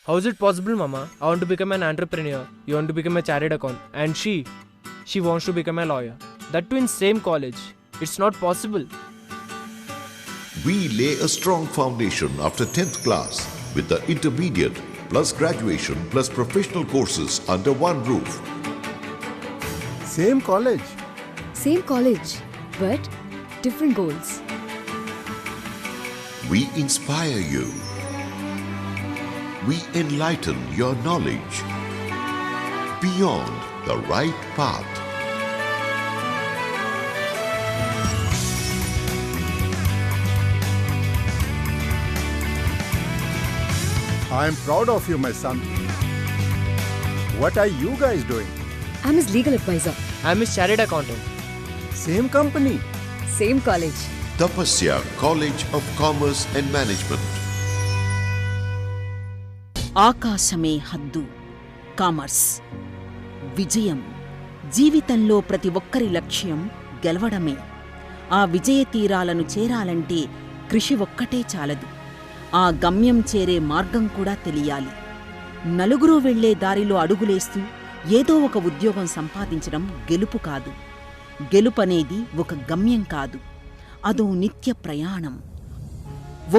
How is it possible, Mama? I want to become an entrepreneur. You want to become a chartered accountant. And she wants to become a lawyer. That too in same college. It's not possible. We lay a strong foundation after 10th class with the intermediate plus graduation plus professional courses under one roof. Same college. Same college, but different goals. We inspire you. We enlighten your knowledge beyond the right path. I am proud of you, my son. What are you guys doing? I'm his legal advisor. I'm his chartered accountant. Same company. Same college. Tapasya College of Commerce and Management. ఆకాశమే హద్దు. Commerce విజయం. జీవితంలో ప్రతి ఒక్కరి లక్ష్యం గెలవడమే. ఆ విజయ తీరాలను చేరాలంటే కృషి ఒక్కటే చాలదు. ఆ గమ్యం చేరే మార్గం కూడా తెలియాలి. నలుగురు వెళ్లే దారిలో అడుగులేస్తూ ఏదో ఒక ఉద్యోగం సంపాదించడం గెలుపు కాదు. గెలుపనేది ఒక గమ్యం కాదు, అదో నిత్య ప్రయాణం.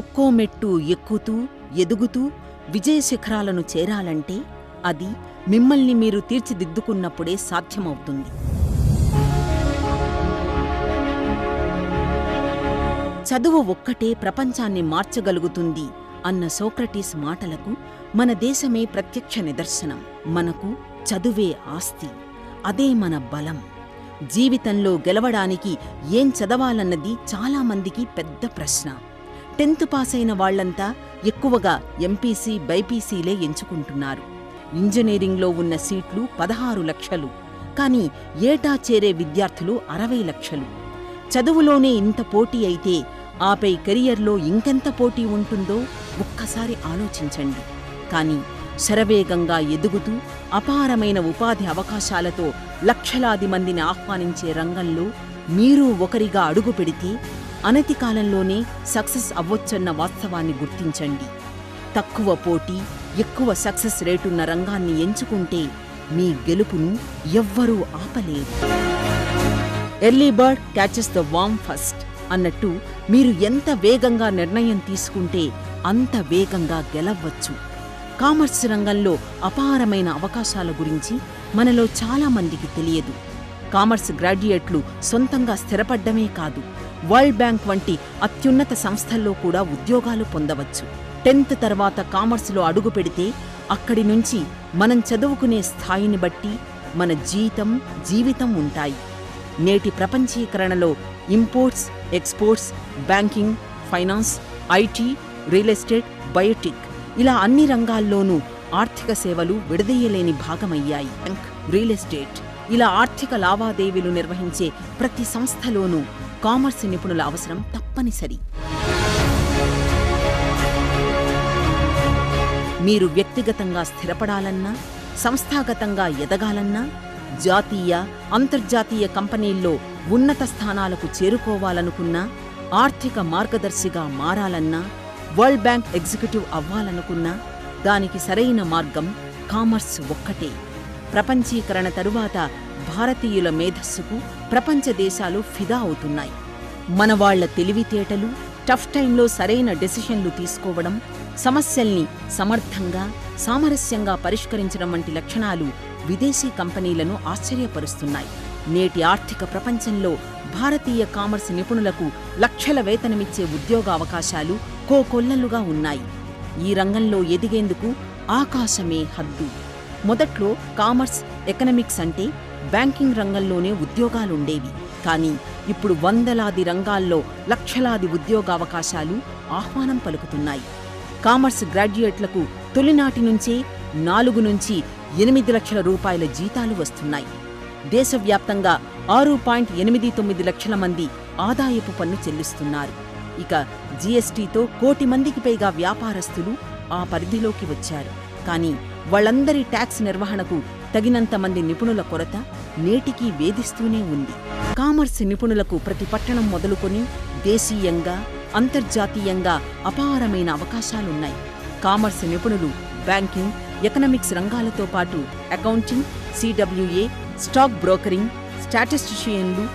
ఒక్కో మెట్టు ఎక్కుతూ ఎదుగుతూ విజయ శిఖరాలను చేరాలంటే అది మిమ్మల్ని మీరు తీర్చిదిద్దుకున్నప్పుడే సాధ్యమవుతుంది. చదువు ఒక్కటే ప్రపంచాన్ని మార్చగలుగుతుంది అన్న సోక్రటీస్ మాటలకు మన దేశమే ప్రత్యక్ష నిదర్శనం. మనకు చదువే ఆస్తి, అదే మన బలం. జీవితంలో గెలవడానికి ఏం చదవాలన్నది చాలామందికి పెద్ద ప్రశ్న. 10th పాస్ అయిన వాళ్లంతా ఎక్కువగా ఎంపీసీ, బైపీసీలే ఎంచుకుంటున్నారు. ఇంజనీరింగ్లో ఉన్న సీట్లు 16 లక్షలు, కానీ ఏటా చేరే విద్యార్థులు 60 లక్షలు. చదువులోనే ఇంత పోటీ అయితే ఆపై కెరియర్లో ఇంకెంత పోటీ ఉంటుందో ఒక్కసారి ఆలోచించండి. కానీ శరవేగంగా ఎదుగుతూ అపారమైన ఉపాధి అవకాశాలతో లక్షలాది మందిని ఆహ్వానించే రంగంలో మీరు ఒకరిగా అడుగు పెడితే అనతి కాలంలోనే సక్సెస్ అవ్వొచ్చన్న వాస్తవాన్ని గుర్తించండి. తక్కువ పోటీ, ఎక్కువ సక్సెస్ రేటున్న రంగాన్ని ఎంచుకుంటే మీ గెలుపును ఎవ్వరూ ఆపలేరు. Early bird catches the worm first అన్నట్టు మీరు ఎంత వేగంగా నిర్ణయం తీసుకుంటే అంత వేగంగా గెలవచ్చు. కామర్స్ రంగంలో అపారమైన అవకాశాల గురించి మనలో చాలామందికి తెలియదు. కామర్స్ గ్రాడ్యుయేట్లు సొంతంగా స్థిరపడ్డమే కాదు, వరల్డ్ బ్యాంక్ వంటి అత్యున్నత సంస్థల్లో కూడా ఉద్యోగాలు పొందవచ్చు. 10th తర్వాత కామర్స్లో అడుగు పెడితే అక్కడి నుంచి మనం చదువుకునే స్థాయిని బట్టి మన జీవితం ఉంటాయి. నేటి ప్రపంచీకరణలో imports, exports, banking, finance, IT, real estate, biotech ఇలా అన్ని రంగాల్లోనూ ఆర్థిక సేవలు విడదీయలేని భాగమయ్యాయి. బ్యాంక్, రియల్ ఎస్టేట్ ఇలా ఆర్థిక లావాదేవీలు నిర్వహించే ప్రతి సంస్థలోనూ కామర్స్ నిపుణుల అవసరం తప్పనిసరి. మీరు వ్యక్తిగతంగా స్థిరపడాలన్నా, సంస్థాగతంగా ఎదగాలన్నా, జాతీయ, అంతర్జాతీయ కంపెనీల్లో ఉన్నత స్థానాలకు చేరుకోవాలనుకున్నా, ఆర్థిక మార్గదర్శిగా మారాలన్నా, వరల్డ్ బ్యాంక్ ఎగ్జిక్యూటివ్ అవ్వాలనుకున్నా దానికి సరైన మార్గం కామర్స్ ఒక్కటే. ప్రపంచీకరణ తరువాత భారతీయుల మేధస్సుకు ప్రపంచ దేశాలు ఫిదా అవుతున్నాయి. మనవాళ్ల తెలివితేటలు, టఫ్ టైంలో సరైన డెసిషన్లు తీసుకోవడం, సమస్యల్ని సమర్థంగా, సామరస్యంగా పరిష్కరించడం వంటి లక్షణాలు విదేశీ కంపెనీలను ఆశ్చర్యపరుస్తున్నాయి. నేటి ఆర్థిక ప్రపంచంలో భారతీయ కామర్స్ నిపుణులకు లక్షల వేతనమిచ్చే ఉద్యోగ అవకాశాలు కోకొల్లలుగా ఉన్నాయి. ఈ రంగంలో ఎదిగేందుకు ఆకాశమే హద్దు. మొదట్లో కామర్స్, ఎకనామిక్స్ అంటే బ్యాంకింగ్ రంగంలోనే ఉద్యోగాలుండేవి. కానీ ఇప్పుడు వందలాది రంగాల్లో లక్షలాది ఉద్యోగావకాశాలు ఆహ్వానం పలుకుతున్నాయి. కామర్స్ గ్రాడ్యుయేట్లకు తొలినాటి నుంచే 4 నుంచి 8 లక్షల రూపాయల జీతాలు వస్తున్నాయి. దేశవ్యాప్తంగా 6.89 లక్షల మంది ఆదాయపు పన్ను చెల్లిస్తున్నారు. ఇక జీఎస్టీతో 1 కోటి మందికి పైగా వ్యాపారస్తులు ఆ పరిధిలోకి వచ్చారు. కానీ వాళ్ళందరి ట్యాక్స్ నిర్వహణకు తగినంత మంది నిపుణుల కొరత నేటికీ వేధిస్తూనే ఉంది. కామర్స్ నిపుణులకు ప్రతి పట్టణం మొదలుకొని దేశీయంగా, అంతర్జాతీయంగా అపారమైన అవకాశాలున్నాయి. కామర్స్ నిపుణులు బ్యాంకింగ్, ఎకనామిక్స్ రంగాలతో పాటు అకౌంటింగ్, సిడబ్ల్యూఏ, స్టాక్ బ్రోకరింగ్, స్టాటిస్టిషియన్లు,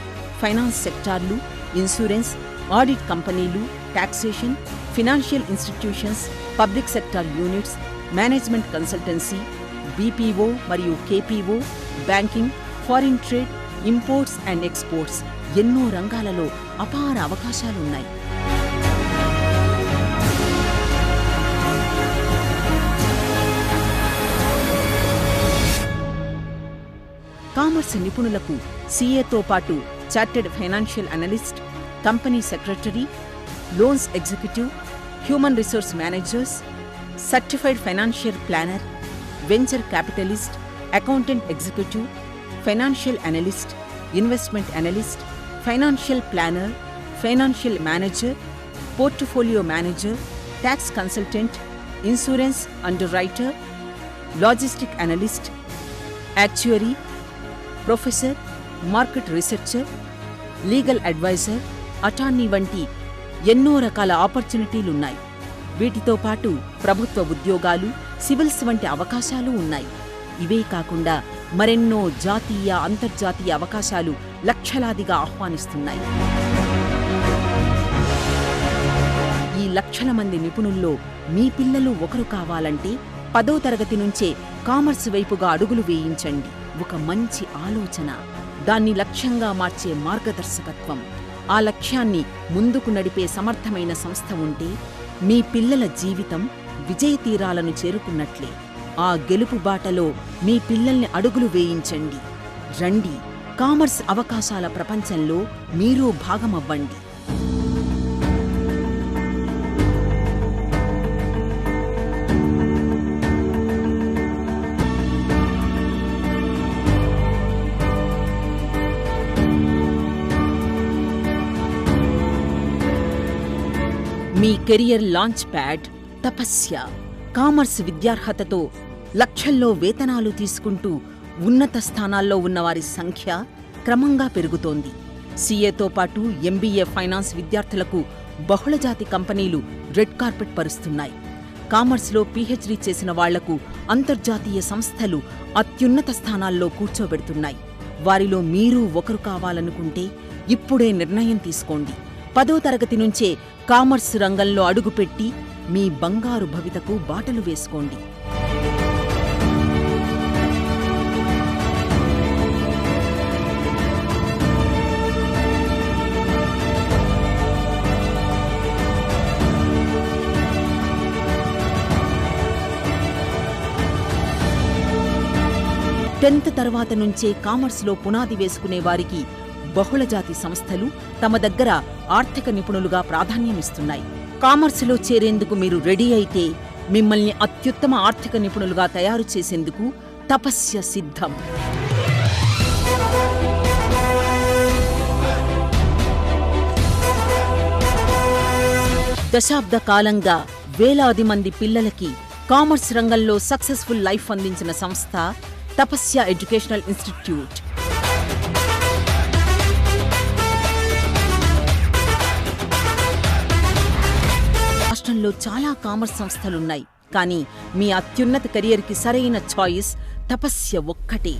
ఫైనాన్స్ సెక్టార్లు, ఇన్సూరెన్స్, ఆడిట్ కంపెనీలు, taxation, financial institutions, public sector units, management consultancy, BPO మరియు KPO, banking, foreign trade, imports and exports ఎన్నో రంగాలలో అపార అవకాశాలున్నాయి. కామర్స్ నిపుణులకు సీఏతో పాటు chartered financial analyst, company secretary, loans executive, human resource managers, certified financial planner, venture capitalist, accountant executive, financial analyst, investment analyst, financial planner, financial manager, portfolio manager, tax consultant, insurance under writer, logistic analyst, actuary, professor, market researcher, legal advisor, attorney వంటి ఎన్నో రకాల ఆపర్చునిటీలున్నాయి. వీటితో పాటు ప్రభుత్వ ఉద్యోగాలు, civils వంటి అవకాశాలు ఉన్నాయి. ఇవే కాకుండా మరెన్నో జాతీయ, అంతర్జాతీయ అవకాశాలు లక్షలాదిగా ఆహ్వానిస్తున్నాయి. ఈ లక్షల మంది నిపుణుల్లో మీ పిల్లలు ఒకరు కావాలంటే 10వ తరగతి నుంచే కామర్స్ వైపుగా అడుగులు వేయించండి. ఒక మంచి ఆలోచన, దాన్ని లక్ష్యంగా మార్చే మార్గదర్శకత్వం, ఆ లక్ష్యాన్ని ముందుకు నడిపే సమర్థమైన సంస్థ ఉంటే మీ పిల్లల జీవితం విజయ తీరాలను చేరుకున్నట్లే. ఆ గెలుపు బాటలో మీ పిల్లల్ని అడుగులు వేయించండి. రండి, కామర్స్ అవకాశాల ప్రపంచంలో మీరూ భాగమవ్వండి. మీ కెరియర్ లాంచ్ ప్యాడ్ తపస్య. కామర్స్ విద్యార్హతతో లక్షల్లో వేతనాలు తీసుకుంటూ ఉన్నత స్థానాల్లో ఉన్నవారి సంఖ్య క్రమంగా పెరుగుతోంది. సీఏతో పాటు ఎంబీఏ ఫైనాన్స్ విద్యార్థులకు బహుళజాతి కంపెనీలు రెడ్ కార్పెట్ పరుస్తున్నాయి. కామర్స్లో పీహెచ్డీ చేసిన వాళ్లకు అంతర్జాతీయ సంస్థలు అత్యున్నత స్థానాల్లో కూర్చోబెడుతున్నాయి. వారిలో మీరూ ఒకరు కావాలనుకుంటే ఇప్పుడే నిర్ణయం తీసుకోండి. 10వ తరగతి నుంచే కామర్స్ రంగంలో అడుగుపెట్టి మీ బంగారు భవితకు బాటలు వేసుకోండి. టెన్త్ తర్వాత నుంచే కామర్స్లో పునాది వేసుకునే వారికి బహుళజాతి సంస్థలు తమ దగ్గర ఆర్థిక నిపుణులుగా ప్రాధాన్యమిస్తున్నాయి. కామర్సులో చేరేందుకు మీరు రెడీ అయితే మిమ్మల్ని అత్యుత్తమ ఆర్థిక నిపుణులుగా తయారు చేసేందుకు తపస్య సిద్ధం. దశాబ్ద కాలంగా వేలాది మంది పిల్లలకి కామర్స్ రంగంలో సక్సెస్ఫుల్ లైఫ్ అందించిన సంస్థ తపస్య ఎడ్యుకేషనల్ ఇన్స్టిట్యూట్. రాష్ట్రంలో చాలా కామర్స్ సంస్థలున్నాయి, కానీ మీ అత్యున్నత కెరియర్కి సరైన చాయిస్ తపస్య ఒక్కటే.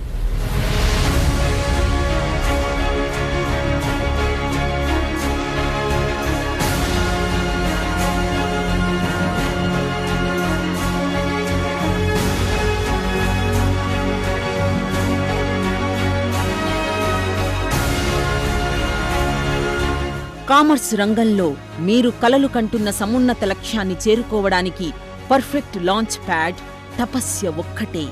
కామర్స్ రంగంలో మీరు కలలు కంటున్న సమున్నత లక్ష్యాన్ని చేరుకోవడానికి పర్ఫెక్ట్ లాంచ్ ప్యాడ్ తపస్య ఒక్కటే.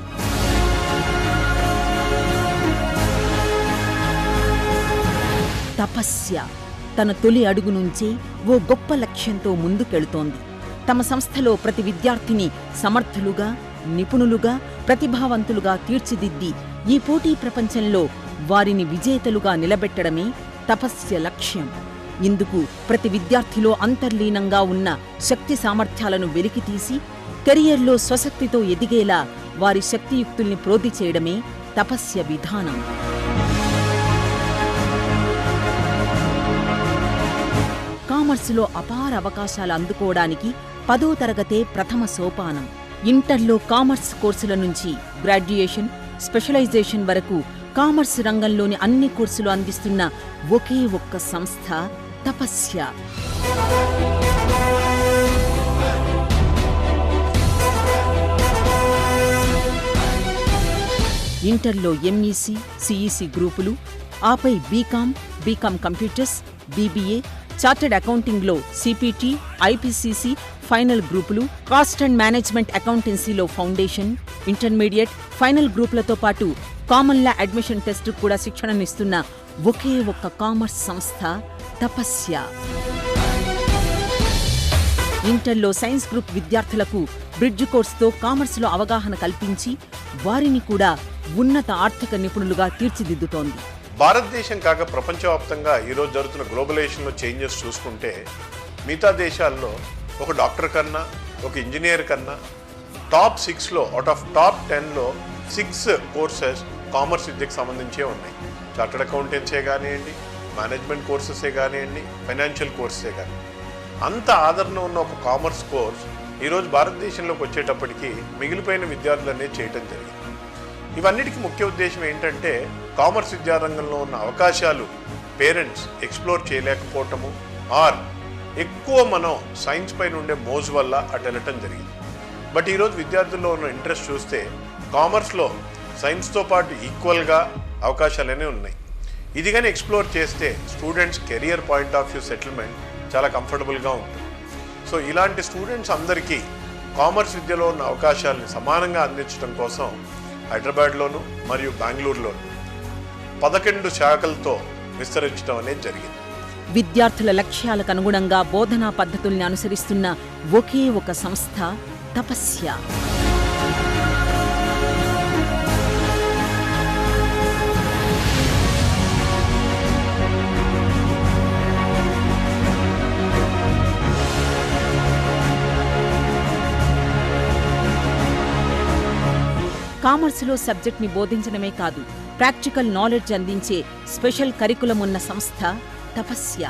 తపస్య తన తొలి అడుగు నుంచే ఓ గొప్ప లక్ష్యంతో ముందుకెళుతోంది. తమ సంస్థలో ప్రతి విద్యార్థిని సమర్థులుగా, నిపుణులుగా, ప్రతిభావంతులుగా తీర్చిదిద్ది ఈ పోటీ ప్రపంచంలో వారిని విజేతలుగా నిలబెట్టడమే తపస్య లక్ష్యం. ఇందుకు ప్రతి విద్యార్థిలో అంతర్లీనంగా ఉన్న శక్తి సామర్థ్యాలను వెలికితీసి కెరియర్లో స్వశక్తితో ఎదిగేలా వారి శక్తియుక్తుల్ని ప్రోధి చేయడమే తపస్య విధానం. కామర్సులో అపార అవకాశాలు అందుకోవడానికి 10వ తరగతే ప్రథమ సోపానం. ఇంటర్లో కామర్స్ కోర్సుల నుంచి గ్రాడ్యుయేషన్, స్పెషలైజేషన్ వరకు కామర్స్ రంగంలోని అన్ని కోర్సులు అందిస్తున్న ఒకే ఒక్క సంస్థ తపస్య. ఇంటర్లో ఎంఈసీ, సిఈసీ గ్రూపులు, ఆపై బీకామ్ కంప్యూటర్స్, బీబీఏ, చార్టెడ్ అకౌంటింగ్లో సిపిటి, ఐపీసీసీ ఫైనల్ గ్రూపులు, కాస్ట్ అండ్ మేనేజ్మెంట్ అకౌంటెన్సీలో ఫౌండేషన్, ఇంటర్మీడియట్, ఫైనల్ గ్రూపులతో పాటు కామన్ లా అడ్మిషన్ టెస్ట్ కూడా శిక్షణనిస్తున్న ఒకే ఒక్క కామర్స్ సంస్థ తపస్య. ఇంటర్లో సైన్స్ గ్రూప్ విద్యార్థులకు బ్రిడ్జ్ కోర్సుతో కామర్సులో అవగాహన కల్పించి వారిని కూడా ఉన్నత ఆర్థిక నిపుణులుగా తీర్చిదిద్దుతోంది. భారతదేశం కాక ప్రపంచవ్యాప్తంగా ఈరోజు జరుగుతున్న గ్లోబలైజేషన్లో చేంజెస్ చూసుకుంటే మిగతా దేశాల్లో ఒక డాక్టర్ కన్నా, ఒక ఇంజనీర్ కన్నా టాప్ 6లో అవుట్ ఆఫ్ టాప్ 10లో 6 కోర్సెస్ కామర్స్ విద్యకు సంబంధించే ఉన్నాయి. చార్టర్డ్ అకౌంటెన్సే కానివ్వండి, మేనేజ్మెంట్ కోర్సెసే కానివ్వండి, ఫైనాన్షియల్ కోర్సెసే కానీ అంత ఆదరణ ఉన్న ఒక కామర్స్ కోర్స్ ఈరోజు భారతదేశంలోకి వచ్చేటప్పటికి మిగిలిపోయిన విద్యార్థులనే చేయటం జరిగింది. ఇవన్నిటికీ ముఖ్య ఉద్దేశం ఏంటంటే కామర్స్ విద్యారంగంలో ఉన్న అవకాశాలు పేరెంట్స్ ఎక్స్ప్లోర్ చేయలేకపోవటము, ఆర్ ఎక్కువ మనం సైన్స్ పైన ఉండే మోజు వల్ల అటు వెళ్ళటం జరిగింది. బట్ ఈరోజు విద్యార్థుల్లో ఉన్న ఇంట్రెస్ట్ చూస్తే కామర్స్లో సైన్స్తో పాటు ఈక్వల్గా అవకాశాలనే ఉన్నాయి. ఇది కానీ ఎక్స్ప్లోర్ చేస్తే students career point of view settlement చాలా కంఫర్టబుల్గా ఉంటుంది. సో ఇలాంటి స్టూడెంట్స్ అందరికీ కామర్స్ విద్యలో ఉన్న అవకాశాలని సమానంగా అందించడం కోసం హైదరాబాద్లోను మరియు బెంగళూరులోను 11 శాఖలతో విస్తరించడం అనేది జరిగింది. విద్యార్థుల లక్ష్యాలకు అనుగుణంగా బోధనా పద్ధతుల్ని అనుసరిస్తున్న ఒకే ఒక సంస్థ తపస్య. కామర్సులో సబ్జెక్ట్ని బోధించడమే కాదు, ప్రాక్టికల్ నాలెడ్జ్ అందించే స్పెషల్ కరికులం ఉన్న సంస్థ తపస్య.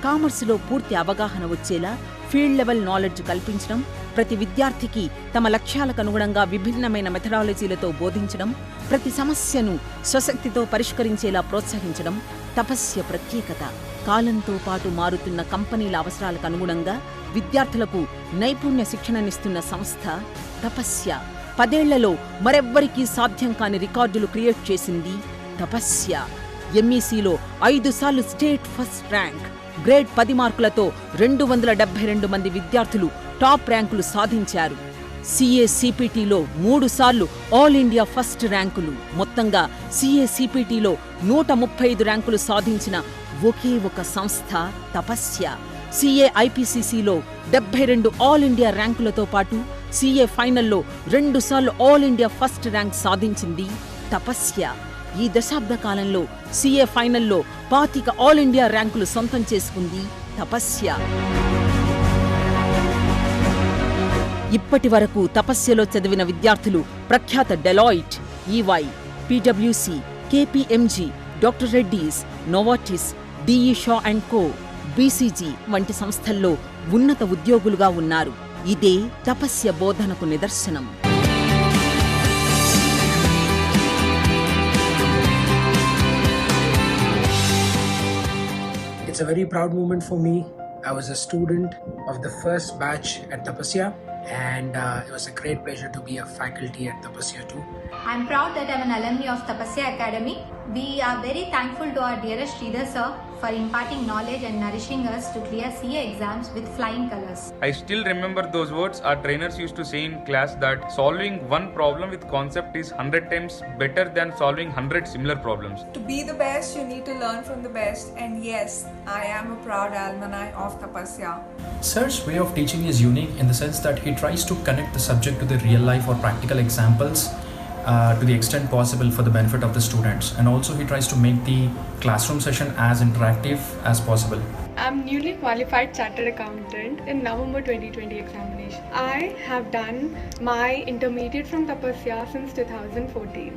కామర్సులో పూర్తి అవగాహన వచ్చేలా ఫీల్డ్ లెవెల్ నాలెడ్జ్ కల్పించడం, ప్రతి విద్యార్థికి తమ లక్ష్యాలకు అనుగుణంగా విభిన్నమైన మెథడాలజీలతో బోధించడం, ప్రతి సమస్యను స్వశక్తితో పరిష్కరించేలా ప్రోత్సహించడం తపస్య ప్రత్యేకత. కాలంతో పాటు మారుతున్న కంపెనీల అవసరాలకు అనుగుణంగా విద్యార్థులకు నైపుణ్య శిక్షణనిస్తున్న సంస్థ తపస్య. 10 ఏళ్లలో మరెవ్వరికీ సాధ్యం కాని రికార్డులు క్రియేట్ చేసింది తపస్య. ఎంఈసీలో 5 సార్లు స్టేట్ ఫస్ట్ ర్యాంక్, గ్రేడ్ 10 మార్కులతో 272 మంది విద్యార్థులు టాప్ ర్యాంకులు సాధించారు. సిఏ సిపిటిలో 3 సార్లు ఆల్ ఇండియా ఫస్ట్ ర్యాంకులు. మొత్తంగా సిఏ సిపిటిలో 135 ర్యాంకులు సాధించిన ఒకే ఒక సంస్థ తపస్య. సిఏ ఐపీసీసీలో 72 ఆల్ ఇండియా ర్యాంకులతో పాటు సిఏ ఫైనల్లో 2 సార్లు ఆల్ ఇండియా ఫస్ట్ ర్యాంక్ సాధించింది తపస్య. ఈ దశాబ్ద కాలంలో సిఏ ఫైనల్లో 25 ఆల్ ఇండియా ర్యాంకులు సొంతం చేసుకుంది తపస్య. ఇప్పటి వరకు తపస్యలో చదివిన విద్యార్థులు ప్రఖ్యాత డెలాయిట్, ఈవై, పిడబ్ల్యూసి, KPMG, doctor Reddy's, Novartis, DE Shaw and Co, BCG వంటి సంస్థల్లో ఉన్నత ఉద్యోగులుగా ఉన్నారు. ఇదే తపస్య బోధనకు నిదర్శనం. It's a very proud moment for me. I was a student of the first batch at Tapasya, and it was a great pleasure to be a faculty at Tapasya too. I'm proud that I'm an alumni of Tapasya Academy. We are very thankful to our dearest Sridhar sir for imparting knowledge and nourishing us to clear CA exams with flying colors. I still remember those words our trainers used to say in class, that solving one problem with concept is 100 times better than solving 100 similar problems. To be the best, you need to learn from the best, and yes, I am a proud alumni of Tapasya. Sir's way of teaching is unique in the sense that he tries to connect the subject to the real life or practical examples to the extent possible for the benefit of the students, and also he tries to make the classroom session as interactive as possible. I'm newly qualified chartered accountant in November 2020 examination. I have done my intermediate from Tapasya since 2014.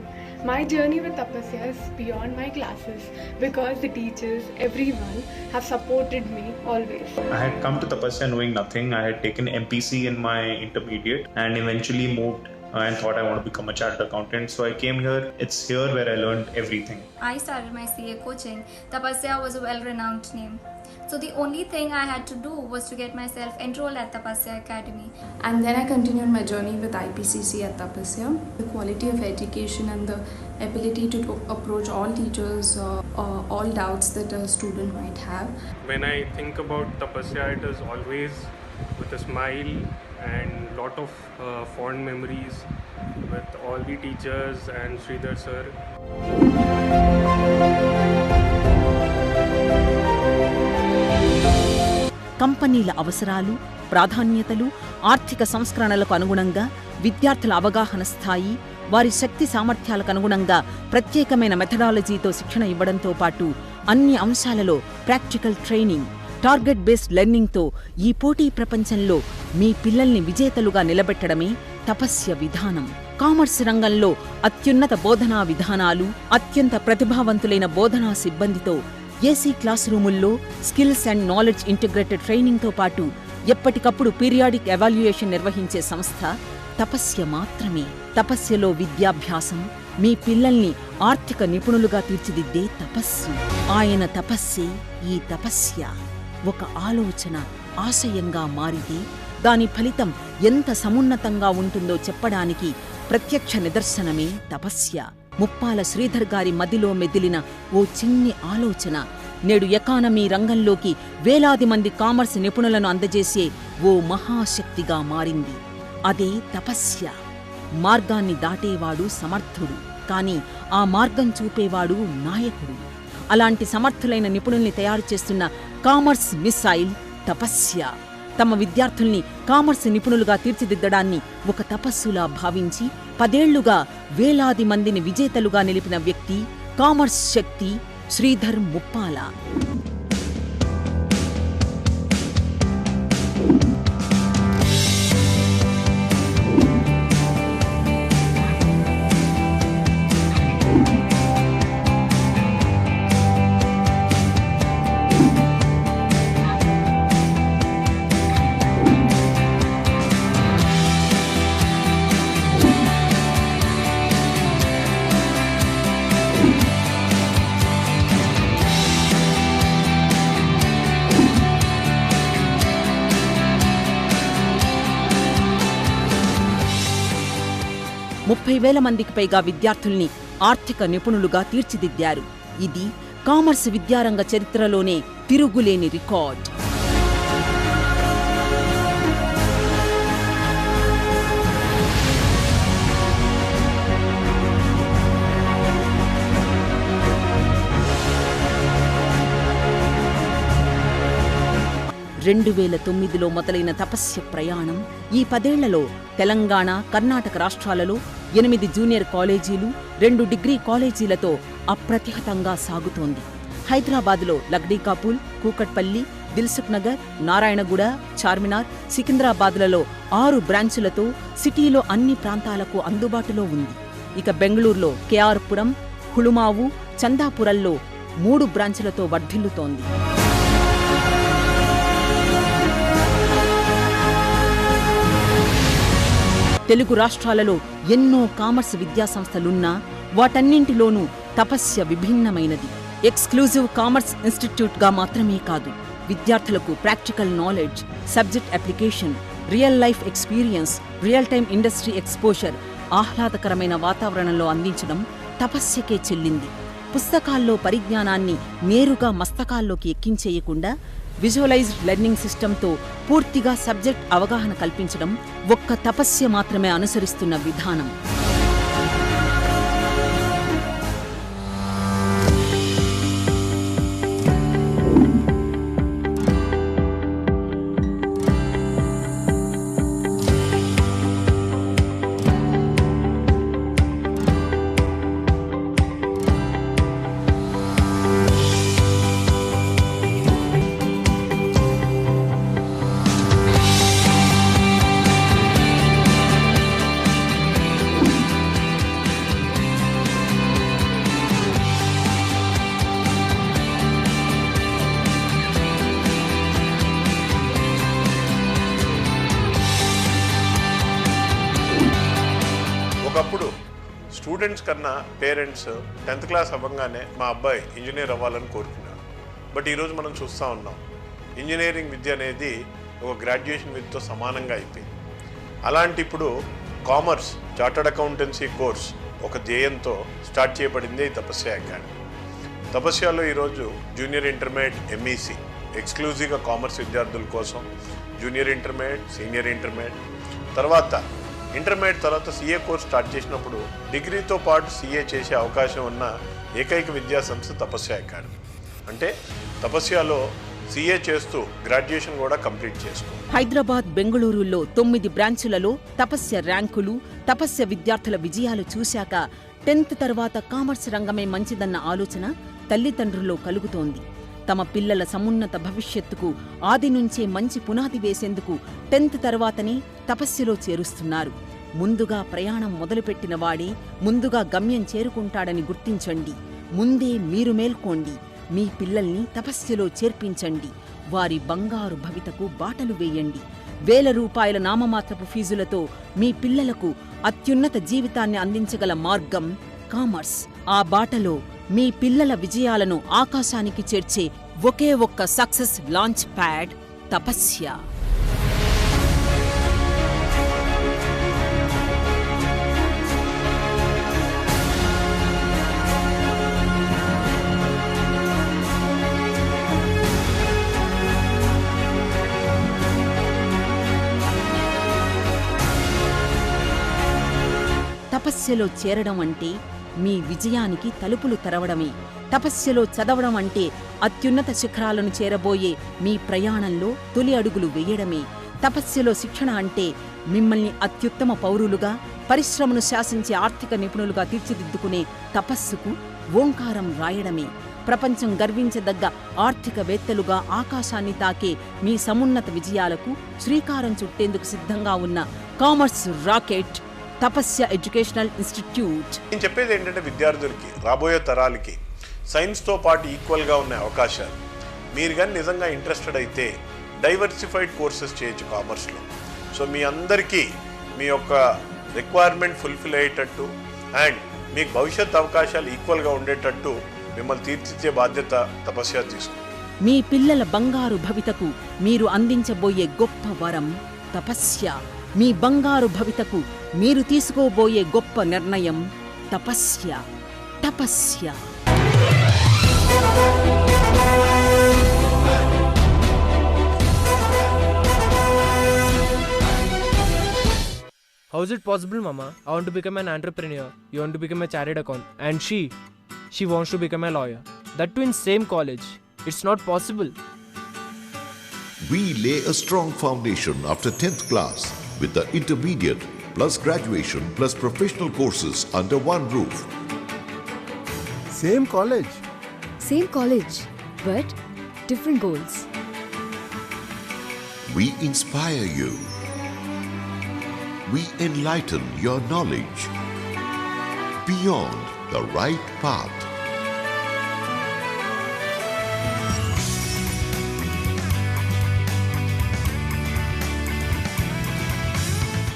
My journey with Tapasya is beyond my classes because the teachers, everyone have supported me always. I had come to Tapasya knowing nothing. I had taken MPC in my intermediate and eventually moved and thought I want to become a chartered accountant. So I came here. It's here where I learned everything. I started my CA coaching. Tapasya was a well-renowned name. So the only thing I had to do was to get myself enrolled at Tapasya Academy. And then I continued my journey with IPCC at Tapasya. The quality of education and the ability to approach all teachers, all doubts that a student might have. When I think about Tapasya, it is always with a smile and lot of fond memories with all the teachers and Sridhar sir. కంపెనీల అవసరాలు, ప్రాధాన్యతలు, ఆర్థిక సంస్కరణలకు అనుగుణంగా విద్యార్థుల అవగాహన స్థాయి, వారి శక్తి సామర్థ్యాలకు అనుగుణంగా ప్రత్యేకమైన మెథడాలజీతో శిక్షణ ఇవ్వడంతో పాటు అన్ని అంశాలలో ప్రాక్టికల్ ట్రైనింగ్, టార్గెట్ బేస్డ్ లెర్నింగ్తో ఈ పోటీ ప్రపంచంలో మీ పిల్లల్ని విజేతలుగా నిలబెట్టడమే తపస్య విధానం. కామర్స్ రంగంలో అత్యున్నత బోధనా విధానాలు, అత్యంత ప్రతిభావంతులైన బోధనా సిబ్బందితో ఏసీ క్లాస్ రూముల్లో స్కిల్స్ అండ్ నాలెడ్జ్ ఇంటిగ్రేటెడ్ ట్రైనింగ్తో పాటు ఎప్పటికప్పుడు పీరియాడిక్ ఎవాల్యుయేషన్ నిర్వహించే సంస్థ తపస్య మాత్రమే. తపస్యలో విద్యాభ్యాసం మీ పిల్లల్ని ఆర్థిక నిపుణులుగా తీర్చిదిద్దే తపస్సు. ఆయన తపస్సే ఈ తపస్య. ఒక ఆలోచన ఆశయంగా మారితే దాని ఫలితం ఎంత సమున్నతంగా ఉంటుందో చెప్పడానికి ప్రత్యక్ష నిదర్శనమే తపస్య. ముప్పాల శ్రీధర్ గారి మదిలో మెదిలిన ఓ చిన్ని ఆలోచన నేడు ఎకానమీ రంగంలోకి వేలాది మంది కామర్స్ నిపుణులను అందజేసే ఓ మహాశక్తిగా మారింది. అదే తపస్య. మార్గాన్ని దాటేవాడు సమర్థుడు, కాని ఆ మార్గం చూపేవాడు నాయకుడు. అలాంటి సమర్థులైన నిపుణుల్ని తయారు చేస్తున్న కామర్స్ మిసైల్ తపస్య. తమ విద్యార్థుల్ని కామర్స్ నిపుణులుగా తీర్చిదిద్దడాన్ని ఒక తపస్సులా భావించి 10 ఏళ్లుగా వేలాది మందిని విజేతలుగా నిలిపిన వ్యక్తి కామర్స్ శక్తి శ్రీధర్ ముప్పాల. మందికి పైగా విద్యార్థుల్ని ఆర్థిక నిపుణులుగా తీర్చిదిద్దారు. ఇది కామర్స్ విద్యారంగ చరిత్రలోనే తిరుగులేని రికార్డ్. (2009) మొదలైన తపస్య ప్రయాణం ఈ 10 ఏళ్లలో తెలంగాణ, కర్ణాటక రాష్ట్రాలలో 8 జూనియర్ కాలేజీలు, 2 డిగ్రీ కాలేజీలతో అప్రతిహతంగా సాగుతోంది. హైదరాబాద్లో లగ్డీకాపూల్, కూకట్పల్లి, దిల్సుఖ్ నగర్, నారాయణగూడ, చార్మినార్, సికింద్రాబాద్లలో 6 బ్రాంచులతో సిటీలో అన్ని ప్రాంతాలకు అందుబాటులో ఉంది. ఇక బెంగళూరులో కేఆర్ పురం, హుళుమావు, చందాపురంలో 3 బ్రాంచులతో వర్ధిల్లుతోంది. తెలుగు రాష్ట్రాలలో ఎన్నో కామర్స్ విద్యాసంస్థలున్నా వాటన్నింటిలోనూ తపస్య విభిన్నమైనది. ఎక్స్క్లూజివ్ కామర్స్ ఇన్స్టిట్యూట్గా మాత్రమే కాదు, విద్యార్థులకు practical knowledge, subject application, real life experience, real time industry exposure ఆహ్లాదకరమైన వాతావరణంలో అందించడం తపస్యకే చెల్లింది. పుస్తకాల్లో పరిజ్ఞానాన్ని నేరుగా మస్తకాల్లోకి ఎక్కించేయకుండా విజువలైజ్డ్ లెర్నింగ్ సిస్టంతో పూర్తిగా సబ్జెక్ట్ అవగాహన కల్పించడం ఒక్క తపస్య మాత్రమే అనుసరిస్తున్న విధానం. స్టూడెంట్స్ కన్నా పేరెంట్స్ 10th క్లాస్ అవ్వగానే మా అబ్బాయి ఇంజనీర్ అవ్వాలని కోరుకున్నారు. బట్ ఈరోజు మనం చూస్తూ ఉన్నాం ఇంజనీరింగ్ విద్య అనేది ఒక గ్రాడ్యుయేషన్ విద్యతో సమానంగా అయిపోయింది. అలాంటి ఇప్పుడు కామర్స్ చార్టర్డ్ అకౌంటెన్సీ కోర్స్ ఒక ధ్యేయంతో స్టార్ట్ చేయబడింది ఈ తపస్య అకాడమీ. తపస్యలో ఈరోజు జూనియర్ ఇంటర్మీడియట్ ఎంఈసి ఎక్స్క్లూజివ్గా కామర్స్ విద్యార్థుల కోసం, జూనియర్ ఇంటర్మీడియట్, సీనియర్ ఇంటర్మీడియట్, తర్వాత ఇంటర్మీడియట్ తర్వాత సిఏ కోర్స్ స్టార్ట్ చేసినప్పుడు డిగ్రీతో పాటు సిఏ చేసే అవకాశం ఉన్న ఏకైక విద్యా సంస్థ తపస్య అకాడమీ. అంటే తపస్యలో సిఏ చేస్తూ గ్రాడ్యుయేషన్ కూడా కంప్లీట్ చేసుకో. హైదరాబాద్, బెంగళూరులో 9 బ్రాంచులలో తపస్య ర్యాంకులు, తపస్య విద్యార్థుల విజయాలు చూశాక 10th తర్వాత కామర్స్ రంగమే మంచిదన్న ఆలోచన తల్లిదండ్రుల్లో కలుగుతోంది. తమ పిల్లల సమున్నత భవిష్యత్తుకు ఆది నుంచే మంచి పునాది వేసేందుకు 10th తర్వాతనే తపస్యలో చేరుస్తున్నారు. ముందుగా ప్రయాణం మొదలుపెట్టిన వాడే ముందుగా గమ్యం చేరుకుంటాడని గుర్తించండి. ముందే మీరు మేల్కోండి. మీ పిల్లల్ని తపస్యలో చేర్పించండి. వారి బంగారు భవితకు బాటలు వేయండి. వేల రూపాయల నామమాత్రపు ఫీజులతో మీ పిల్లలకు అత్యున్నత జీవితాన్ని అందించగల మార్గం కామర్స్. ఆ బాటలో మీ పిల్లల విజయాలను ఆకాశానికి చేర్చే ఒకే ఒక్క సక్సెస్ లాంచ్ ప్యాడ్ తపస్య. తపస్యలో చేరడం అంటే మీ విజయానికి తలుపులు తెరవడమే. తపస్యలో చదవడం అంటే అత్యున్నత శిఖరాలను చేరబోయే మీ ప్రయాణంలో తొలి అడుగులు వేయడమే. తపస్యలో శిక్షణ అంటే మిమ్మల్ని అత్యుత్తమ పౌరులుగా, పరిశ్రమను శాసించే ఆర్థిక నిపుణులుగా తీర్చిదిద్దుకునే తపస్సుకు ఓంకారం రాయడమే. ప్రపంచం గర్వించదగ్గ ఆర్థికవేత్తలుగా ఆకాశాన్ని తాకే మీ సమున్నత విజయాలకు శ్రీకారం చుట్టేందుకు సిద్ధంగా ఉన్న కామర్స్ రాకెట్ తపస్య ఎడ్యుకేషనల్ ఇన్స్టిట్యూట్. నేను చెప్పేది ఏంటంటే విద్యార్థులకి, రాబోయే తరాలకి సైన్స్తో పాటు ఈక్వల్గా ఉన్న అవకాశాలు. మీరు కానీ నిజంగా ఇంట్రెస్టెడ్ అయితే డైవర్సిఫైడ్ కోర్సెస్ చేయొచ్చు కామర్స్లో. సో మీ అందరికీ మీ యొక్క రిక్వైర్మెంట్ ఫుల్ఫిల్ అయ్యేటట్టు అండ్ మీకు భవిష్యత్ అవకాశాలు ఈక్వల్గా ఉండేటట్టు మిమ్మల్ని తీర్చిచ్చే బాధ్యత తపస్య తీసుకుంటుంది. మీ పిల్లల బంగారు భవితకు మీరు అందించబోయే గొప్ప వరం తపస్య. మీ బంగారు భవితకు మీరు తీసుకోబోయే గొప్ప నిర్ణయం తపస్య. తపస్య. How is it possible, Mama? I want to become an entrepreneur. You want to become a chartered accountant. And she wants to become a lawyer. That too in same college. It's not possible. We lay a strong foundation after 10th class with the intermediate plus graduation plus professional courses under one roof. Same college. Same college, but different goals. We inspire you. We enlighten your knowledge beyond the right path.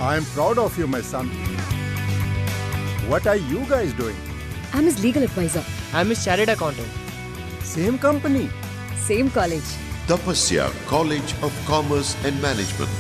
I am proud of you, my son. What are you guys doing? I'm his legal advisor. I'm his chartered accountant. Same company. Same college. Tapasya College of Commerce and Management.